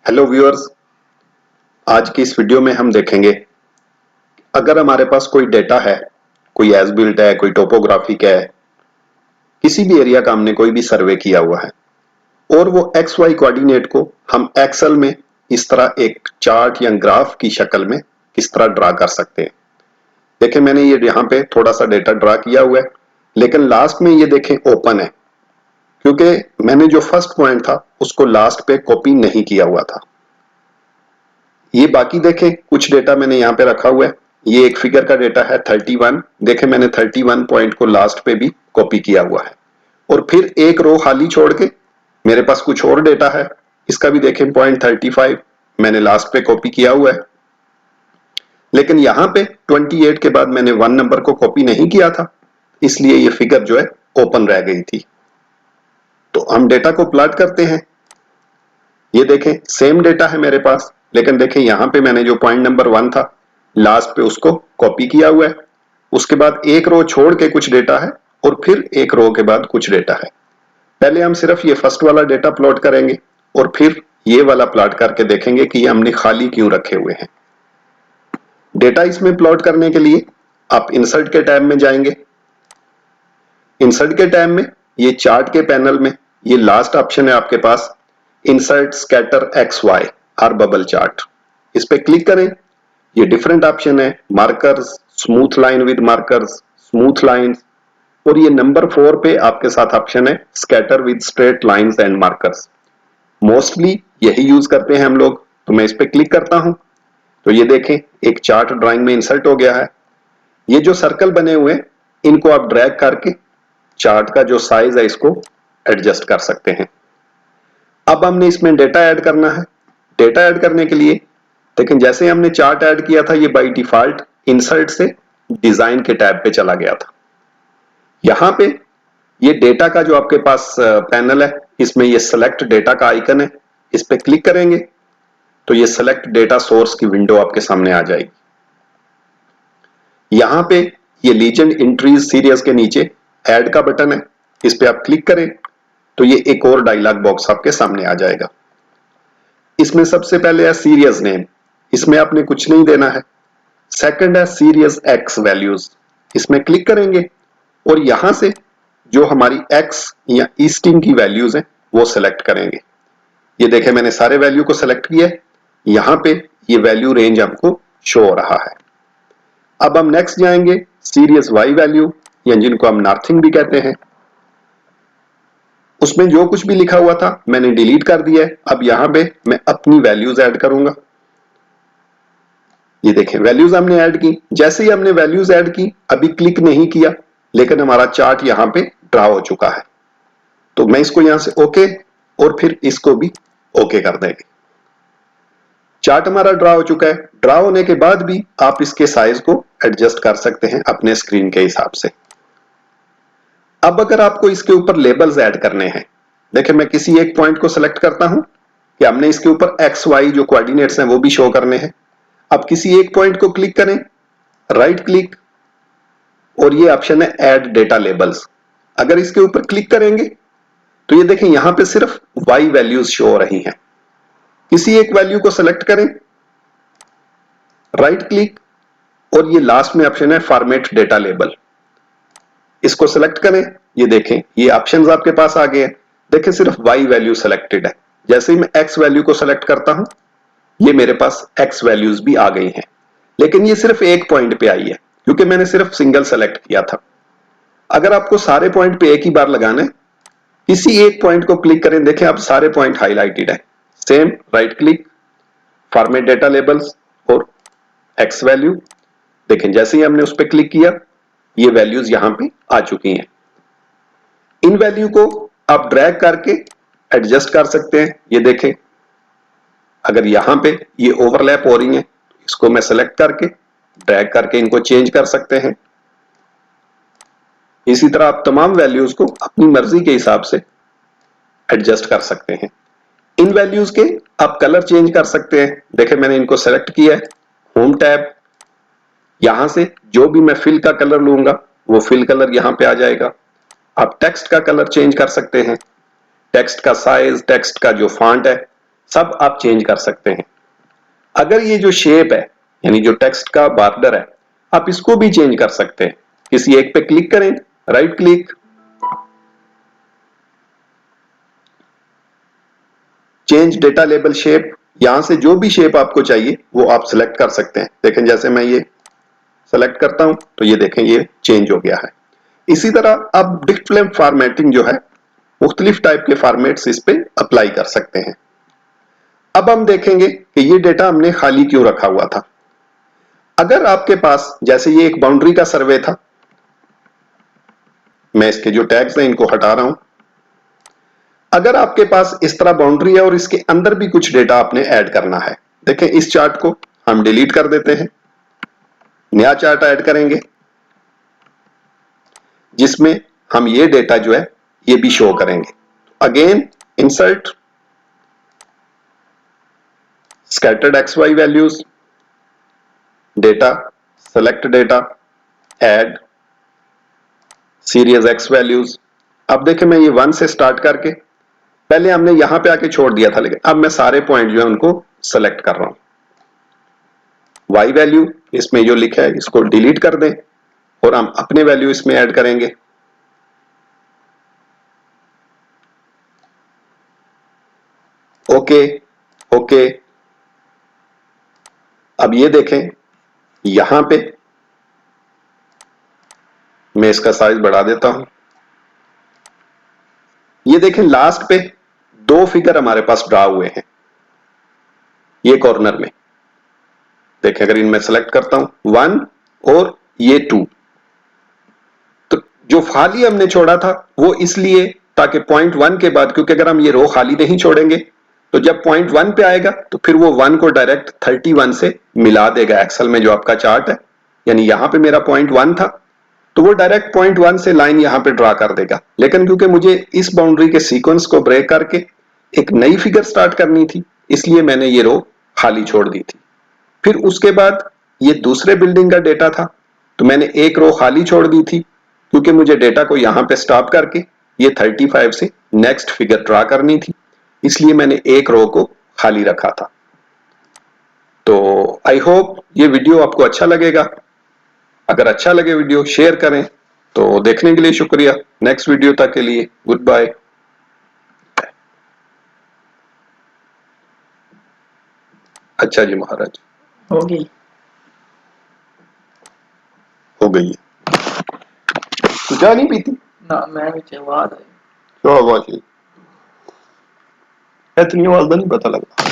Hello viewers, आज की इस वीडियो में हम देखेंगे अगर हमारे पास कोई डेटा है, कोई एज बिल्ट है, कोई टोपोग्राफिक है, किसी भी एरिया का हमने कोई भी सर्वे किया हुआ है और वो एक्स वाई कोऑर्डिनेट को हम एक्सेल में इस तरह एक चार्ट या ग्राफ की शक्ल में किस तरह ड्रा कर सकते हैं। देखें, मैंने ये यहाँ पे थोड़ा सा डेटा ड्रा किया हुआ है, लेकिन लास्ट में ये देखें ओपन है, क्योंकि मैंने जो फर्स्ट पॉइंट था उसको लास्ट पे कॉपी नहीं किया हुआ था। ये बाकी देखें, कुछ डेटा मैंने यहाँ पे रखा हुआ है। ये एक फिगर का डेटा है 31। देखें, मैंने 31 पॉइंट को लास्ट पे भी कॉपी किया हुआ है और फिर एक रो खाली छोड़ के मेरे पास कुछ और डेटा है, इसका भी देखें पॉइंट 35 मैंने लास्ट पे कॉपी किया हुआ है। लेकिन यहाँ पे 28 के बाद मैंने 1 नंबर को कॉपी नहीं किया था, इसलिए ये फिगर जो है ओपन रह गई थी। तो हम डेटा को प्लॉट करते हैं। ये देखें, सेम डेटा है मेरे पास, लेकिन देखें यहाँ पे मैंने जो पॉइंट नंबर 1 था लास्ट पे उसको कॉपी किया हुआ है। उसके बाद एक रो छोड़ के कुछ डेटा है और फिर एक रो के बाद कुछ डेटा है। पहले हम सिर्फ ये फर्स्ट वाला डेटा प्लॉट करेंगे और फिर ये वाला प्लॉट करके देखेंगे कि ये हमने खाली क्यों रखे हुए हैं। डेटा इसमें प्लॉट करने के लिए आप इंसर्ट के टैब में जाएंगे। इंसर्ट के टैब में ये चार्ट के पैनल में ये लास्ट ऑप्शन है आपके पास, insert scatter X Y R bubble chart. इस पे क्लिक करें। ये डिफरेंट ऑप्शन है, markers, smooth line with markers, smooth lines, और ये नंबर 4 पे आपके साथ ऑप्शन है scatter with straight lines and markers. Mostly यही यूज करते हैं हम लोग, तो मैं इस पे क्लिक करता हूं तो ये देखें एक चार्ट ड्राइंग में इंसर्ट हो गया है। ये जो सर्कल बने हुए हैं इनको आप ड्रैग करके चार्ट का जो साइज है इसको एडजस्ट कर सकते हैं। अब हमने इसमें डेटा ऐड करना है। डेटा ऐड करने के लिए लेकिन जैसे हमने चार्ट ऐड किया था ये बाय डिफॉल्ट इंसर्ट से डिजाइन के टैब पे चला गया था। यहां पे ये डेटा का जो आपके पास पैनल है इसमें ये सेलेक्ट डेटा का आइकन है, इस पे क्लिक करेंगे तो ये सेलेक्ट डेटा सोर्स की विंडो आपके सामने आ जाएगी। यहां पे ये लीजेंड एंट्रीज सीरीज के नीचे ऐड का बटन है, इस पे आप क्लिक करें तो ये एक और डायलॉग बॉक्स आपके सामने आ जाएगा। इसमें सबसे पहले है सीरियस नेम, इसमें आपने कुछ नहीं देना है। सेकंड है सीरियस एक्स वैल्यूज, इसमें क्लिक करेंगे और यहां से जो हमारी एक्स या ईस्टिंग की वैल्यूज हैं वो सिलेक्ट करेंगे। ये देखें मैंने सारे वैल्यू को सिलेक्ट किया है, यहां पे ये वैल्यू रेंज हमको शो हो रहा है। अब हम नेक्स्ट जाएंगे सीरियस वाई वैल्यू या जिनको हम नॉर्थिंग भी कहते हैं। उसमें जो कुछ भी लिखा हुआ था मैंने डिलीट कर दिया है। अब यहां पे मैं अपनी वैल्यूज ऐड करूंगा। ये देखें वैल्यूज हमने ऐड की। जैसे ही हमने वैल्यूज ऐड की, अभी क्लिक नहीं किया, लेकिन हमारा चार्ट यहां पे ड्रा हो चुका है। तो मैं इसको यहां से ओके और फिर इसको भी ओके कर देंगे। चार्ट हमारा ड्रा हो चुका है। ड्रा होने के बाद भी आप इसके साइज को एडजस्ट कर सकते हैं अपने स्क्रीन के हिसाब से। अब अगर आपको इसके ऊपर लेबल्स ऐड करने हैं, देखिए मैं किसी एक पॉइंट को सिलेक्ट करता हूं कि हमने इसके ऊपर एक्स वाई जो कोऑर्डिनेट्स हैं वो भी शो करने हैं। अब किसी एक पॉइंट को क्लिक करें, राइट क्लिक, और ये ऑप्शन है ऐड डेटा लेबल्स। अगर इसके ऊपर क्लिक करेंगे तो ये देखें यहां पे सिर्फ वाई वैल्यूज शो हो रही हैं। किसी एक वैल्यू को सिलेक्ट करें, राइट क्लिक, और ये लास्ट में ऑप्शन है फॉर्मेट डेटा लेबल, इसको सिलेक्ट करें। ये देखें ये ऑप्शंस आपके पास आ गए हैं। देखें सिर्फ वाई वैल्यू सिलेक्टेड है। जैसे ही मैं एक्स वैल्यू को सिलेक्ट करता हूं ये मेरे पास एक्स वैल्यूज भी आ गई हैं, लेकिन ये सिर्फ एक पॉइंट पे आई है क्योंकि मैंने सिर्फ सिंगल सेलेक्ट किया था। अगर आपको सारे पॉइंट पे एक ही बार लगाना है, किसी एक पॉइंट को क्लिक करें, देखें अब सारे पॉइंट हाईलाइटेड है। Same right click, format data labels और एक्स वैल्यू। देखें जैसे ही हमने उस पर क्लिक किया ये वैल्यूज यहां पे आ चुकी हैं। इन वैल्यू को आप ड्रैग करके एडजस्ट कर सकते हैं। ये देखें अगर यहां पे ये ओवरलैप हो रही हैं, इसको मैं सेलेक्ट करके ड्रैग करके इनको चेंज कर सकते हैं। इसी तरह आप तमाम वैल्यूज को अपनी मर्जी के हिसाब से एडजस्ट कर सकते हैं। इन वैल्यूज के आप कलर चेंज कर सकते हैं। देखें मैंने इनको सेलेक्ट किया है, होम टैब, यहां से जो भी मैं फिल का कलर लूंगा वो फिल कलर यहां पे आ जाएगा। आप टेक्स्ट का कलर चेंज कर सकते हैं, टेक्स्ट का साइज, टेक्स्ट का जो फॉन्ट है सब आप चेंज कर सकते हैं। अगर ये जो शेप है यानी जो टेक्स्ट का बॉर्डर है, आप इसको भी चेंज कर सकते हैं। किसी एक पे क्लिक करें, right click, change data label shape, यहां से जो भी शेप आपको चाहिए वो आप सिलेक्ट कर सकते हैं। देखें जैसे मैं ये सेलेक्ट करता हूं तो ये देखें ये चेंज हो गया है। इसी तरह आप डिस्प्ले फॉर्मेटिंग जो है मुख्तलिफ टाइप के फॉर्मेट्स इस पे अप्लाई कर सकते हैं। अब हम देखेंगे कि ये डेटा हमने खाली क्यों रखा हुआ था। अगर आपके पास जैसे ये एक बाउंड्री का सर्वे था, मैं इसके जो टैग्स हैं इनको हटा रहा हूं। अगर आपके पास इस तरह बाउंड्री है और इसके अंदर भी कुछ डेटा आपने ऐड करना है, देखें इस चार्ट को हम डिलीट कर देते हैं, नया चार्ट ऐड करेंगे जिसमें हम ये डेटा जो है ये भी शो करेंगे। Again insert, scattered X Y values, data, select data, add series X values. अब देखें मैं ये 1 से स्टार्ट करके, पहले हमने यहां पे आके छोड़ दिया था, लेकिन अब मैं सारे पॉइंट जो है उनको सेलेक्ट कर रहा हूं। वाई वैल्यू इसमें जो लिखा है इसको डिलीट कर दें और हम अपने वैल्यू इसमें ऐड करेंगे। Okay okay. अब ये देखें यहां पे मैं इसका साइज बढ़ा देता हूं। ये देखें लास्ट पे 2 फिगर हमारे पास ड्रा हुए हैं ये कॉर्नर में। देखें अगर इनमें सेलेक्ट करता हूं 1 और ये 2, तो जो खाली हमने छोड़ा था वो इसलिए ताकि पॉइंट 1 के बाद, क्योंकि अगर हम ये रो खाली नहीं छोड़ेंगे तो जब पॉइंट 1 पे आएगा तो फिर वो 1 को डायरेक्ट 31 से मिला देगा एक्सेल में जो आपका चार्ट है। यानी यहां पे मेरा पॉइंट 1 था तो वो डायरेक्ट पॉइंट 1 से लाइन यहां पे ड्रा कर देगा। लेकिन क्योंकि मुझे इस बाउंड्री के सीक्वेंस को ब्रेक करके एक नई फिगर स्टार्ट करनी थी, इसलिए मैंने ये रो खाली छोड़ दी थी। फिर उसके बाद ये दूसरे बिल्डिंग का डेटा था तो मैंने एक रो खाली छोड़ दी थी क्योंकि मुझे डेटा को यहां पे स्टॉप करके ये 35 से नेक्स्ट फिगर ड्रा करनी थी, इसलिए मैंने एक रो को खाली रखा था। तो आई होप ये वीडियो आपको अच्छा लगेगा। अगर अच्छा लगे वीडियो शेयर करें। तो देखने के लिए शुक्रिया। नेक्स्ट वीडियो तक के लिए गुड बाय। अच्छा जी महाराज, होगी हो गई है। तू चाय नहीं पीती? ना, मैं भी आवाज आई। क्या आवाज है? इतनी आवाज का नहीं पता लगा।